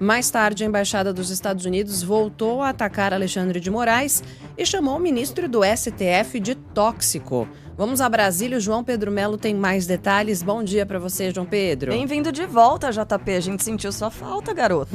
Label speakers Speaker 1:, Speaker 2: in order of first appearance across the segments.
Speaker 1: Mais tarde, a Embaixada dos Estados Unidos voltou a atacar Alexandre de Moraes e chamou o ministro do STF de tóxico. Vamos a Brasília, o João Pedro Melo tem mais detalhes. Bom dia para você, João Pedro.
Speaker 2: Bem-vindo de volta, JP. A gente sentiu sua falta, garoto.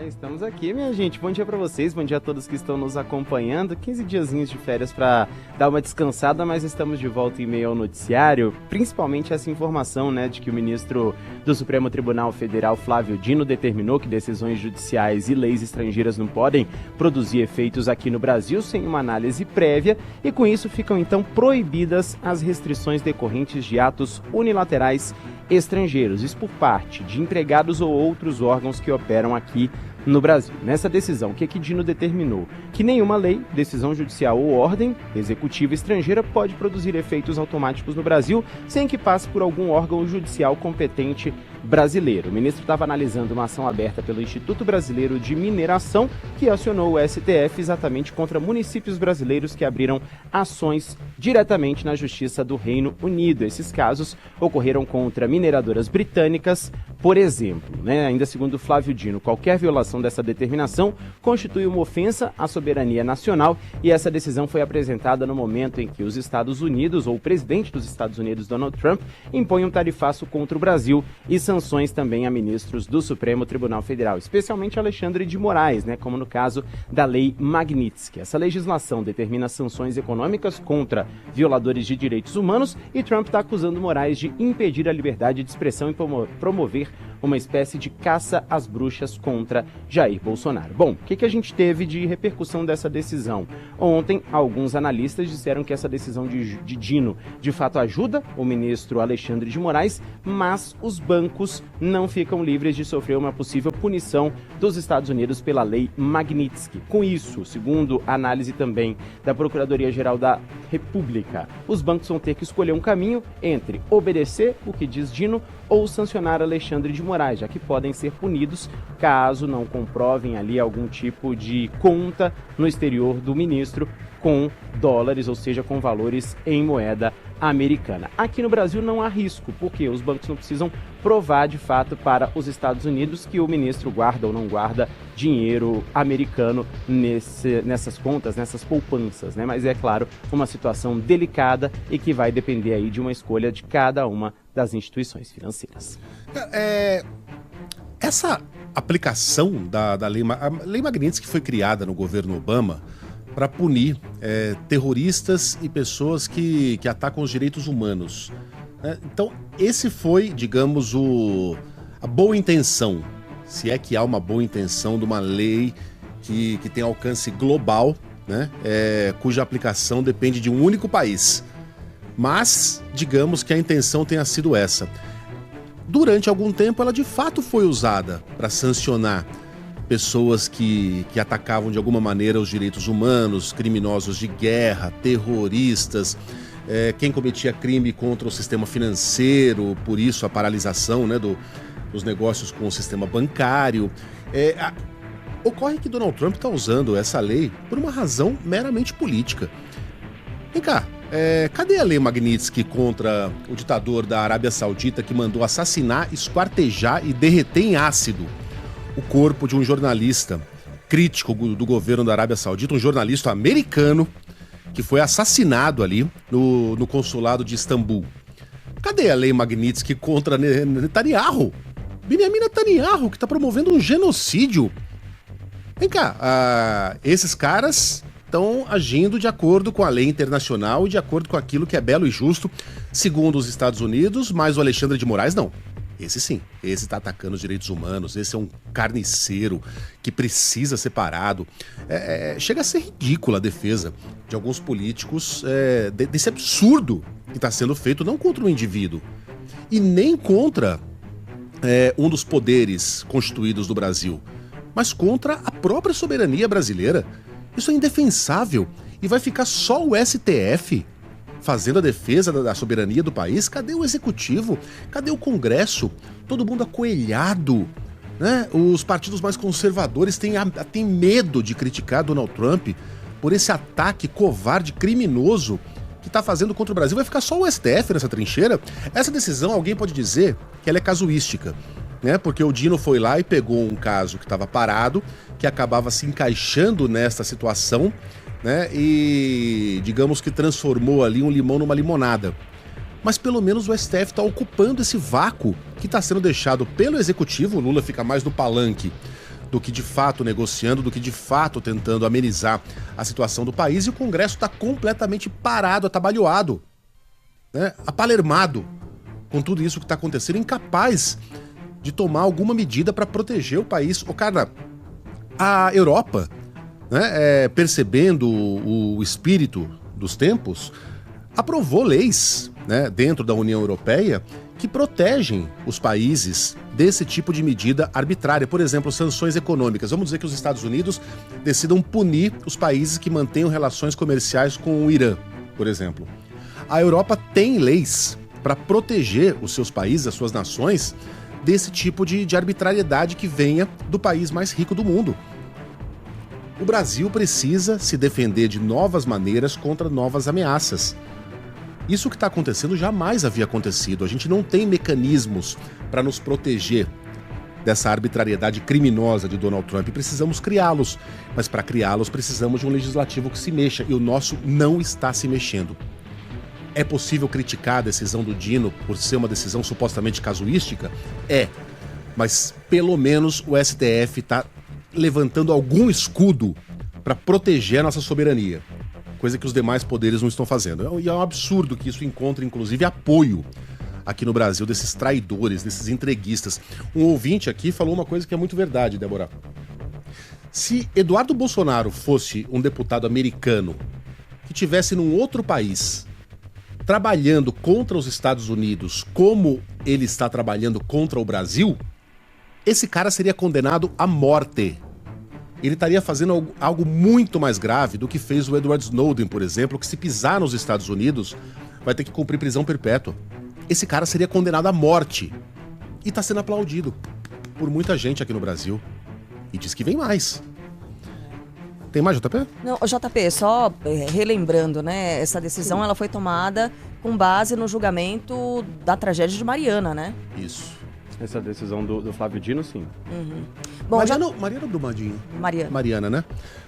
Speaker 3: Estamos aqui, minha gente. Bom dia pra vocês, bom dia a todos que estão nos acompanhando. 15 diazinhos de férias pra dar uma descansada, mas estamos de volta em meio ao noticiário. Principalmente essa informação, de que o ministro do Supremo Tribunal Federal, Flávio Dino, determinou que decisões judiciais e leis estrangeiras não podem produzir efeitos aqui no Brasil sem uma análise prévia, e com isso ficam então proibidas as restrições decorrentes de atos unilaterais estrangeiros, isso por parte de empregados ou outros órgãos que operam aqui no Brasil. Nessa decisão, o que Dino determinou? Que nenhuma lei, decisão judicial ou ordem executiva estrangeira pode produzir efeitos automáticos no Brasil sem que passe por algum órgão judicial competente brasileiro. O ministro estava analisando uma ação aberta pelo Instituto Brasileiro de Mineração, que acionou o STF exatamente contra municípios brasileiros que abriram ações diretamente na Justiça do Reino Unido. Esses casos ocorreram contra mineradoras britânicas, por exemplo. Ainda segundo Flávio Dino, qualquer violação dessa determinação constitui uma ofensa à soberania nacional, e essa decisão foi apresentada no momento em que os Estados Unidos, ou o presidente dos Estados Unidos, Donald Trump, impõe um tarifaço contra o Brasil e sanções também a ministros do Supremo Tribunal Federal, especialmente Alexandre de Moraes, como no caso da Lei Magnitsky. Essa legislação determina sanções econômicas contra violadores de direitos humanos, e Trump está acusando Moraes de impedir a liberdade de expressão e promover uma espécie de caça às bruxas contra Jair Bolsonaro. Bom, o que a gente teve de repercussão dessa decisão? Ontem, alguns analistas disseram que essa decisão de Dino de fato ajuda o ministro Alexandre de Moraes, mas os bancos não ficam livres de sofrer uma possível punição dos Estados Unidos pela Lei Magnitsky. Com isso, segundo a análise também da Procuradoria-Geral da República, os bancos vão ter que escolher um caminho entre obedecer o que diz Dino ou sancionar Alexandre de Moraes, já que podem ser punidos caso não comprovem ali algum tipo de conta no exterior do ministro com dólares, ou seja, com valores em moeda americana. Aqui no Brasil não há risco, porque os bancos não precisam provar de fato para os Estados Unidos que o ministro guarda ou não guarda dinheiro americano nessas contas, nessas poupanças, Mas é claro, uma situação delicada e que vai depender aí de uma escolha de cada uma das instituições financeiras.
Speaker 4: Essa aplicação da Lei Magnitsky, que foi criada no governo Obama para punir terroristas e pessoas que atacam os direitos humanos. Então, esse foi, digamos, a boa intenção, se é que há uma boa intenção de uma lei que tem alcance global, cuja aplicação depende de um único país. Mas, digamos que a intenção tenha sido essa. Durante algum tempo, ela de fato foi usada para sancionar pessoas que atacavam de alguma maneira os direitos humanos, criminosos de guerra, terroristas, quem cometia crime contra o sistema financeiro, por isso a paralisação dos negócios com o sistema bancário. Ocorre que Donald Trump está usando essa lei por uma razão meramente política. Vem cá, cadê a Lei Magnitsky contra o ditador da Arábia Saudita que mandou assassinar, esquartejar e derreter em ácido o corpo de um jornalista crítico do governo da Arábia Saudita, um jornalista americano que foi assassinado ali no consulado de Istambul? Cadê a Lei Magnitsky contra Netanyahu? Benjamin Netanyahu, que está promovendo um genocídio. Vem cá, esses caras estão agindo de acordo com a lei internacional e de acordo com aquilo que é belo e justo, segundo os Estados Unidos, mas o Alexandre de Moraes não. Esse sim, esse tá atacando os direitos humanos, esse é um carniceiro que precisa ser parado. Chega a ser ridícula a defesa de alguns políticos desse absurdo que está sendo feito, não contra um indivíduo e nem contra um dos poderes constituídos do Brasil, mas contra a própria soberania brasileira. Isso é indefensável e vai ficar só o STF fazendo a defesa da soberania do país. Cadê o executivo? Cadê o Congresso? Todo mundo acoelhado, Os partidos mais conservadores têm medo de criticar Donald Trump por esse ataque covarde, criminoso que está fazendo contra o Brasil. Vai ficar só o STF nessa trincheira? Essa decisão, alguém pode dizer que ela é casuística. né? Porque o Dino foi lá e pegou um caso que estava parado, que acabava se encaixando nesta situação, né? E digamos que transformou ali um limão numa limonada. Mas pelo menos o STF está ocupando esse vácuo que está sendo deixado pelo Executivo. O Lula fica mais no palanque do que de fato negociando, do que de fato tentando amenizar a situação do país. E o Congresso está completamente parado, atabalhoado, né? Apalermado com tudo isso que está acontecendo, incapaz de tomar alguma medida para proteger o país. Cara, a Europa, né, percebendo o espírito dos tempos, aprovou leis, né, dentro da União Europeia que protegem os países desse tipo de medida arbitrária. Por exemplo, sanções econômicas. Vamos dizer que os Estados Unidos decidam punir os países que mantenham relações comerciais com o Irã, por exemplo. A Europa tem leis para proteger os seus países, as suas nações, desse tipo de arbitrariedade que venha do país mais rico do mundo. O Brasil precisa se defender de novas maneiras contra novas ameaças. Isso que está acontecendo jamais havia acontecido. A gente não tem mecanismos para nos proteger dessa arbitrariedade criminosa de Donald Trump. Precisamos criá-los, mas para criá-los precisamos de um legislativo que se mexa, e o nosso não está se mexendo. É possível criticar a decisão do Dino por ser uma decisão supostamente casuística? É, mas pelo menos o STF está levantando algum escudo para proteger a nossa soberania. Coisa que os demais poderes não estão fazendo. E é um absurdo que isso encontre, inclusive, apoio aqui no Brasil desses traidores, desses entreguistas. Um ouvinte aqui falou uma coisa que é muito verdade, Débora. Se Eduardo Bolsonaro fosse um deputado americano que estivesse num outro país trabalhando contra os Estados Unidos como ele está trabalhando contra o Brasil, esse cara seria condenado à morte. Ele estaria fazendo algo muito mais grave do que fez o Edward Snowden, por exemplo, que se pisar nos Estados Unidos vai ter que cumprir prisão perpétua. Esse cara seria condenado à morte. E está sendo aplaudido por muita gente aqui no Brasil. E diz que vem mais. Tem mais, JP?
Speaker 2: Não, JP, só relembrando, né? Essa decisão ela foi tomada com base no julgamento da tragédia de Mariana, né?
Speaker 4: Isso.
Speaker 3: Essa decisão do Flávio Dino, sim.
Speaker 2: Uhum. Bom,
Speaker 4: Mariana Brumadinho?
Speaker 2: Mariana,
Speaker 4: né?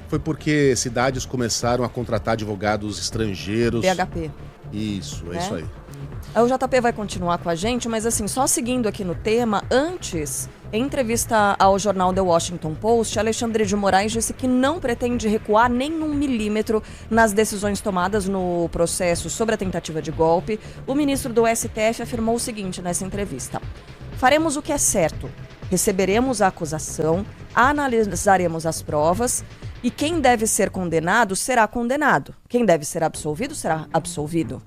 Speaker 4: Foi porque cidades começaram a contratar advogados estrangeiros.
Speaker 2: PHP.
Speaker 4: Isso, é isso aí.
Speaker 2: O JP vai continuar com a gente, mas assim, só seguindo aqui no tema, antes, em entrevista ao jornal The Washington Post, Alexandre de Moraes disse que não pretende recuar nem 1 milímetro nas decisões tomadas no processo sobre a tentativa de golpe. O ministro do STF afirmou o seguinte nessa entrevista: faremos o que é certo, receberemos a acusação, analisaremos as provas e quem deve ser condenado será condenado. Quem deve ser absolvido será absolvido.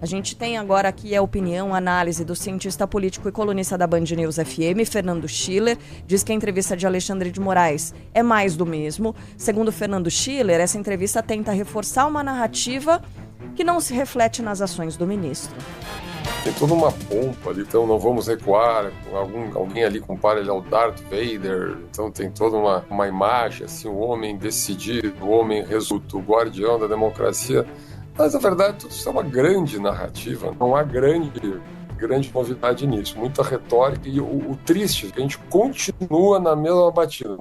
Speaker 2: A gente tem agora aqui a opinião, a análise do cientista político e colunista da Band News FM, Fernando Schiller. Diz que a entrevista de Alexandre de Moraes é mais do mesmo. Segundo Fernando Schiller, essa entrevista tenta reforçar uma narrativa que não se reflete nas ações do ministro.
Speaker 5: Tem toda uma pompa ali, então não vamos recuar. Alguém ali compara ele ao Darth Vader, então tem toda uma imagem, assim, o homem decidido, o homem resoluto, o guardião da democracia. Mas, na verdade, tudo isso é uma grande narrativa, não há grande novidade nisso, muita retórica, e o triste é que a gente continua na mesma batida.